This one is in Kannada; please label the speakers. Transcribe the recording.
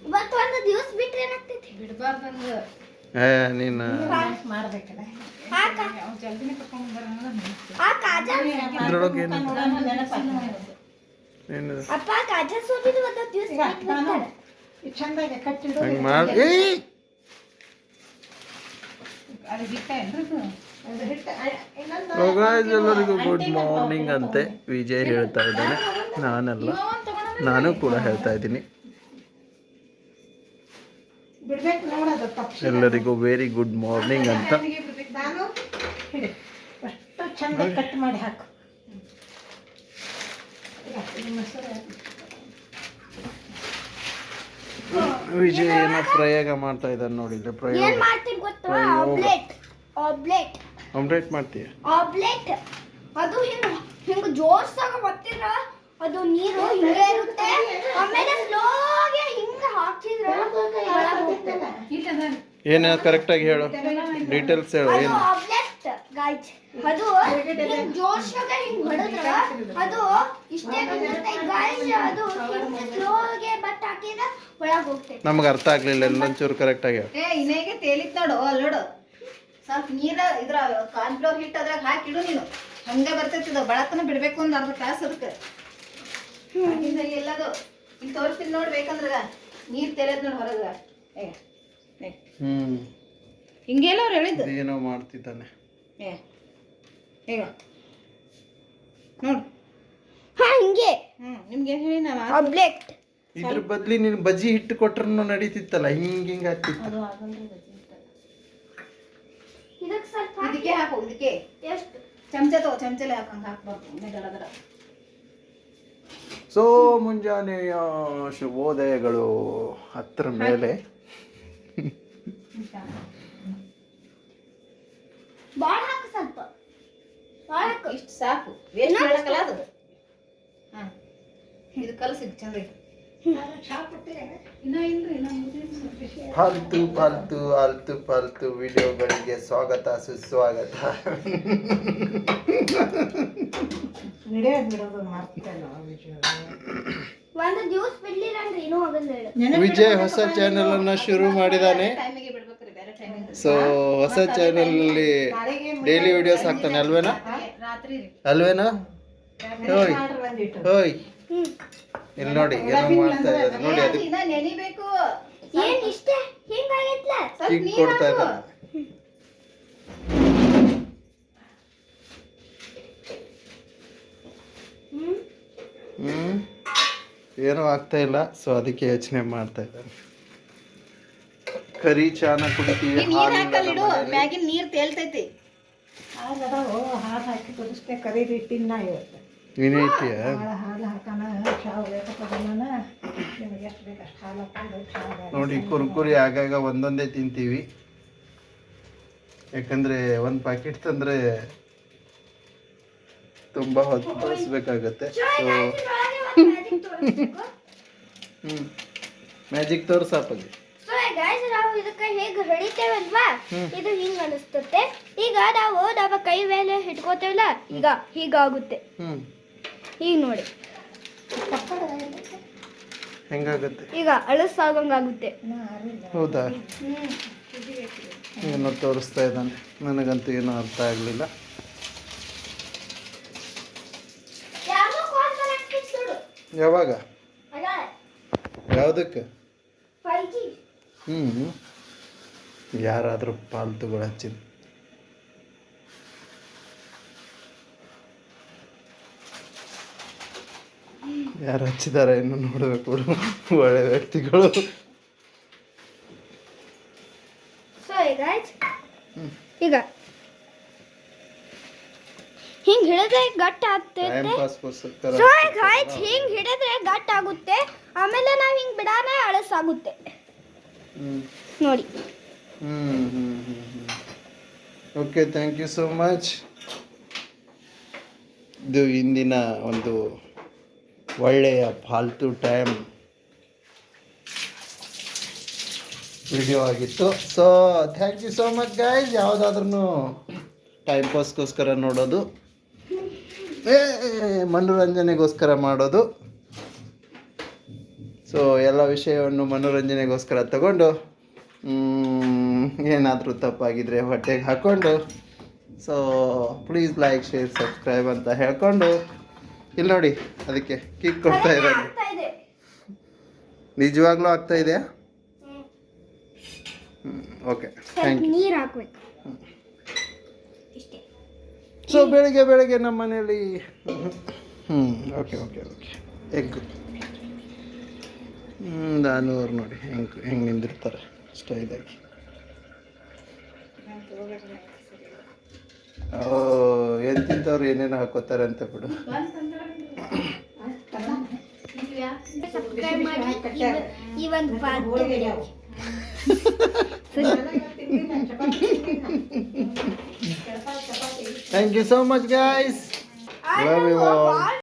Speaker 1: ಇವತ್ತು ಒಂದು ದಿವಸ ಬಿಟ್ರೆ ಏನಾಗ್ತೈತಿ
Speaker 2: ಬಿಡಬಾರ್ದಂಗ
Speaker 3: ನೀನು
Speaker 2: ಮಾಡ್ಬೇಕಲ್ಲ ಜಲ್ದಿನೇ ಕರ್ಕೊಂಡು ಬರೋಣ
Speaker 1: ಆ ಕಾಜಾ
Speaker 3: ಇದ್ರೊಳಗೆ ಏನು
Speaker 1: ಅಪ್ಪ ಕಾಜಾ ಸೋಬಿದು ಒಂದು ದಿವಸ ಬಿಟ್ಟು ಬರ್ತಾರೆ
Speaker 2: ಚಂದಾಗೆ ಕಟ್ಟಿಡು
Speaker 3: ಹಂಗೆ ಮಾಡಿ
Speaker 2: ಅದು ಹಿಟ್ಟ ಏನ್ರಿ ಅದು ಹಿಟ್ಟ
Speaker 3: ಎಲ್ಲರಿಗೂ ಗುಡ್ ಮಾರ್ನಿಂಗ್ ಅಂತೆ ವಿಜಯ್ ಹೇಳ್ತಾ ಇದ್ದಾನೆ, ನಾನಲ್ಲ, ನಾನು ಕೂಡ ಹೇಳ್ತಾ ಇದ್ದೀನಿ.
Speaker 2: ಬಿಡ್ಬೇಕು ನೋಡೋದು ತಪ್ಪು
Speaker 3: ಎಲ್ಲರಿಗೂ ವೆರಿ ಗುಡ್ ಮಾರ್ನಿಂಗ್ ಅಂತ.
Speaker 2: ನಾನು ಹಿಡಿ ಅಷ್ಟು ಚಂದ ಕಟ್ ಮಾಡಿ ಹಾಕು.
Speaker 3: ವಿಜಯ್ ಏನೋ ಪ್ರಯೋಗ ಮಾಡ್ತಾ ಇದ್ದಾನೆ ನೋಡಿದ್ರೆ.
Speaker 1: ಏನ್
Speaker 3: ಪ್ರಯೋಗ
Speaker 1: ಮಾಡ್ತೀನಿ ಗೊತ್ತಾ? ಆಮ್ಲೆಟ್ ಆಮ್ಲೆಟ್
Speaker 3: ಆಮ್ಲೆಟ್ ಮಾಡ್ತೀಯ?
Speaker 1: ಆಮ್ಲೆಟ್ ಅದು ಹಿಂಗ ಜೋರ್ಸಾಗ ಒತ್ತಿದ್ರ ಅದು ನೀರು ಹಿಂಗೆ ಇರುತ್ತೆ, ಆಮೇಲೆ ಸ್ಲೋಗೆ ಹಿಂಗ ಹಾಕಿದ್ರೆ
Speaker 3: ಏನು ಕರೆಕ್ಟಾಗಿ ಹೇಳು, ಡೀಟೇಲ್ಸ್ ಹೇಳು.
Speaker 1: ಅದು
Speaker 3: ಏನು
Speaker 1: ಆಮ್ಲೆಟ್ ಗಾಯ್ಸ್. ಅದು ಹಿಂಗ್ ಜೋರ್ಸಾಗ ಹಿಂಗ್ ಹೊಡೆದ್ರ ಅದು ಇಷ್ಟೇ ಬಂದಿರುತ್ತೆ ಗಾಯ್ಸ್. ಅದು ಹಿಂಗೆ ಸ್ಲೋಗೆ ಬಟ್ ಹಾಕಿದ್ರೆ ಒಳಗೆ ಹೋಗ್ತೈತೆ.
Speaker 3: ನಮ್ಗೆ ಅರ್ಥ ಆಗ್ಲಿಲ್ಲ, ಎಲ್ಲೊಂಚೂರು ಕರೆಕ್ಟಾಗಿ ಹೇಳು.
Speaker 2: ಇನ್ನೇಗೆ ತೇಲಿತ್ ನೋಡು ಅಲ್ಲೋಡು. ಸ್ವಲ್ಪ ನೀರ ಇದ್ರ ಕಾರ್ನ್ಫ್ಲೋರ್ ಹಿಟ್ಟು ಅದ್ರಾಗ ಹಾಕಿಡು ನೀನು, ಹಂಗೆ ಬರ್ತೈತಿದ. ಬಳತನ ಬಿಡ್ಬೇಕು ಒಂದು ಅರ್ಧ ತಾಸು ಅದಕ್ಕೆ. ಎಲ್ಲದು ಇಲ್ಲಿ ತೋರಿಸ್ತೀನಿ ನೋಡಿ, ಬೇಕಂದ್ರ ನೀರು ತೇಲದ್ ನೋಡಿ ಹೊರಗ. ಹಿಂಗೆಲ್ಲ ಅವ್ರು ಹೇಳಿದ್ದು
Speaker 3: ಏನೋ ಮಾಡ್ತಿದ್ದಾನೆ.
Speaker 2: ಈಗ ನೋಡು.
Speaker 1: ಹಾ ಹಿಂಗೆ
Speaker 2: ನಿಮ್ಗೆ ಏನು ಹೇಳಿ ನಾವು
Speaker 1: ಆಮ್ಲೆಟ್.
Speaker 3: ಇದ್ರ ಬದ್ಲಿ ನೀನು ಬಜ್ಜಿ ಹಿಟ್ಟು ಕೊಟ್ರು ನಡೀತಿತ್ತಲ್ಲ, ಹಿಂಗೆ ಆಗ್ತಿತ್ತು.
Speaker 2: ಅದು ಆಗಲ್ರಿ ಬಜ್ಜಿ ಹಿಟ್ಟು.
Speaker 1: ಇದಕ್ಕೆ ಸ್ವಲ್ಪ
Speaker 2: ಇದಕ್ಕೆ ಹಾಕು, ಇದಕ್ಕೆ
Speaker 1: ಎಷ್ಟು
Speaker 2: ಚಮಚ ತಗೋ, ಚಮಚಲೆ ಹಾಕಂಗೆ ಹಾಕ್ಬಾರ್ದು ದಡ ದಡ.
Speaker 3: ಸೊ ಮುಂಜಾನೆಯ ಶುಭೋದಯಗಳು 10 ಮೇಲೆ.
Speaker 1: ಬಾಳ ಹಾಕು, ಸ್ವಲ್ಪ ಬಾಳ ಹಾಕು.
Speaker 2: ಇಷ್ಟು ಸಾಕು, ವೇಸ್ಟ್ ಮಾಡಕ್ಕಲ್ಲ ಅದು. ಹಾಂ ಇದು ಕಲಸಿದ್ದು ಚಂದ. ಇನ್ನ ಇಲ್ರಿ,
Speaker 3: ಫಾಲ್ತು ಫಾಲ್ತು ಆಲ್ತು ಫಾಲ್ತು ವಿಡಿಯೋಗಳಿಗೆ ಸ್ವಾಗತ ಸುಸ್ವಾಗತ.
Speaker 2: ಬಿಡೋದು ಮಾಡ್ತಿಲ್ಲ.
Speaker 1: ಒಂದು ದಿವಸ ಬಿಡ್ಲಿಲ್ಲ ಅಂದ್ರೆ ಏನೂ ಆಗಲ್ಲ ಹೇಳು.
Speaker 3: ವಿಜಯ್ ಹೊಸ ಚಾನೆಲ್ ಅನ್ನ ಶುರು ಮಾಡಿದಾನೆ.
Speaker 2: ಟೈಮಿಗೆ ಬಿಡ್ಬೇಕ್ರಿ, ಬೇರೆ ಟೈಮಿಗೆ.
Speaker 3: ಸೊ ಹೊಸ ಚಾನೆಲ್ ಅಲ್ಲಿ ಡೈಲಿ ವಿಡಿಯೋಸ್ ಹಾಕ್ತಾನೆ ಅಲ್ವೇನಾ?
Speaker 2: ರಾತ್ರಿ
Speaker 3: ಅಲ್ವೇನಾ? ಓಯ್ ಓಯ್, ಇಲ್ಲಿ ನೋಡಿ ಏನೋ ಮಾಡ್ತಾ ಇದ್ದಾರೆ ನೋಡಿ. ಅದು
Speaker 2: ಇನ್ನ ನೆನಿಬೇಕು.
Speaker 1: ಏನ್ ಇಷ್ಟೇ ಹಿಂಗಾಗೈತ್ಲ?
Speaker 3: ಈಗ ಕೊಡ್ತಾ ಇದ್ದಾರೆ. ಏನೂ ಆಗ್ತಾ ಇಲ್ಲ, ಸೊ ಅದಕ್ಕೆ ಯೋಚನೆ ಮಾಡ್ತಾ ಇದ್ದಾರೆ. ಕರಿ ಚಾನ ಕುಡಿತೀವಿ,
Speaker 2: ನೀರ್ ಹಾಕಲ್ಲಿಡು, ಮ್ಯಾಗಿನ ನೀರ್ ತೇಲ್ತೈತಿ. ಹಾಲು ಹಾಕಿ ಕುದಿಸ್ತೆ, ಕರಿ ಹಿಟ್ಟಿನ ಇವತ್ತು
Speaker 3: ಏನೈತಿಯ
Speaker 2: ಹಾಲು ಹಾಕೋಣ. ಶಾವು ಬೇಕಪ್ಪದನ್ನ ನಿಮಗೆ ಎಷ್ಟು ಬೇಕು ಅಷ್ಟು ಹಾಲು ಹಾಕೊಂಡು
Speaker 3: ನೋಡಿ. ಕುರ್ಕುರಿ ಆಗಾಗ ಒಂದೊಂದೇ ತಿಂತೀವಿ, ಯಾಕಂದ್ರೆ ಒಂದು ಪ್ಯಾಕೆಟ್ ತಂದ್ರೆ ತುಂಬಾ ಹೊತ್ತು ಬಳಸ್ಬೇಕಾಗತ್ತೆ. ಸೊ ಮ್ಯಾಜಿಕ್ ತೋರ್ಸಪ್ಪಲ್ಲಿ.
Speaker 1: ಸೊ ಗೈಸ್, ನಾವು ಇದಕ್ಕೆ ಹೇಗೆ ಹಿಡಿತೇವಲ್ವಾ, ಇದು ಹಿಂಗ ಅನಿಸ್ತತೆ. ಈಗ ನಾವು ನಮ್ಮ ಕೈ ಮೇಲೆ ಹಿಡ್ಕೋತೇವಲ್ಲ, ಈಗ ಹೀಗಾಗುತ್ತೆ. ಈಗ ನೋಡಿ
Speaker 3: ಹೆಂಗಾಗತ್ತೆ?
Speaker 1: ಈಗ ಅಳಸಾಗಂಗಾಗುತ್ತೆ.
Speaker 3: ಹೌದಾ? ಏನೋ ತೋರಿಸ್ತಾ ಇದ್ದಾನೆ, ನನಗಂತೂ ಏನೂ ಅರ್ಥ ಆಗಲಿಲ್ಲ. ಯಾವಾಗ? ಯಾವುದಕ್ಕೆ? ಯಾರಾದರೂ ಪಾಲ್ತುಗಳು ಹಚ್ಚಿದ. ಯಾರು ಹಚ್ಚಿದ್ದಾರೆ ಇನ್ನು ನೋಡಬೇಕು, ಒಳ್ಳೆ ವ್ಯಕ್ತಿಗಳು.
Speaker 1: ಈಗ ಹಿಂಗ್ ಹಿಡಿದ್ರೆ ಗಟ್ಟ ಆಗ್ತೈತೆ.
Speaker 3: ಟೈಮ್ ಪಾಸ್ಗೋಸ್ಕರ
Speaker 1: ಸೊ ಗೈಸ್, ಹಿಂಗ್ ಹಿಡಿದ್ರೆ ಗಟ್ಟ ಆಗುತ್ತೆ, ಆಮೇಲೆ ನಾವ್ ಹಿಂಗ್ ಬಿಡಾನ ಅಳಸಾಗುತ್ತೆ ನೋಡಿ.
Speaker 3: Okay, thank you so much. ಇದು ಇಂದಿನ ಒಂದು ಒಳ್ಳೆಯ ಫಾಲ್ತು ಟೈಮ್ ವಿಡಿಯೋ ಆಗಿತ್ತು. So thank you so much guys. ಯಾವುದಾದ್ರೂ ಟೈಮ್ ಪಾಸ್ಗೋಸ್ಕರ ನೋಡೋದು, ಮನೋರಂಜನೆಗೋಸ್ಕರ ಮಾಡೋದು ಸೊ ಎಲ್ಲ ವಿಷಯವನ್ನು ಮನೋರಂಜನೆಗೋಸ್ಕರ ತಗೊಂಡು ಏನಾದರೂ ತಪ್ಪಾಗಿದ್ರೆ ಹೊಟ್ಟೆಗೆ ಹಾಕ್ಕೊಂಡು so please like share subscribe ಅಂತ ಹೇಳ್ಕೊಂಡು ಇಲ್ಲಿ ನೋಡಿ ಅದಕ್ಕೆ ಕಿಕ್ ಕೊಡ್ತಾ ಇರೋದು.
Speaker 1: ಆಗ್ತಾ ಇದೆ.
Speaker 3: ನಿಜವಾಗ್ಲೂ ಆಗ್ತಾ ಇದೆಯಾ? Okay thank you.
Speaker 1: ನೀರು ಹಾಕ್ಬೇಕು ಇಷ್ಟೇ.
Speaker 3: ಸೊ ಬೆಳಿಗ್ಗೆ ನಮ್ಮ ಮನೆಯಲ್ಲಿ ಓಕೆ ಎಗ್ ನಾನೂರು ನೋಡಿ ಹೆಂಗೆ ನಿಂದಿರ್ತಾರೆ ಸ್ಟೈಲಾಗಿ. ಏನು ತಿಂತವ್ರು ಏನೇನು ಹಾಕೋತಾರೆ ಅಂತ ಬಿಡು.
Speaker 1: ಸಬ್ಸ್ಕ್ರೈಬ್ ಮಾಡಿ ಈ ಒಂದು video.
Speaker 3: Thank you so much guys. Love you all.